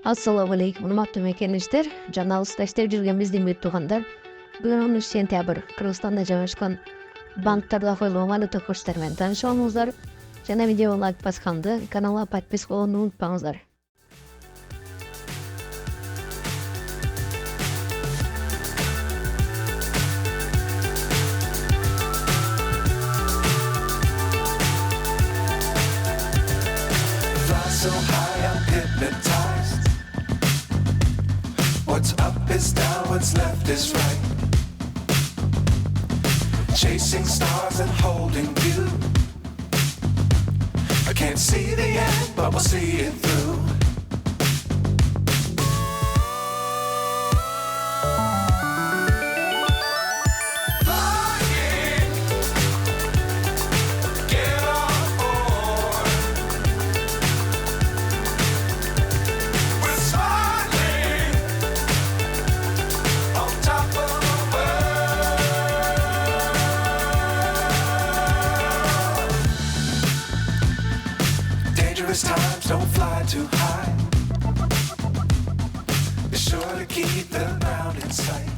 Ассаламу алейкум, урматтуу мекеништер жана алыста иштеп жүргөн биздин бир туугандар. Бүгүн 10 сентябрь Кыргызстанда жайгашкан банктарда коюлган валюта курстары менен таанышып алыңыздар. Жана видеого лайк басканды, каналга подписка болгонду унутпаңыздар. So high, I'm hypnotized. What's up is down, what's left is right. Chasing stars and holding you. I can't see the end, but we'll see it through. Times don't fly too high. Be sure to keep the ground in sight.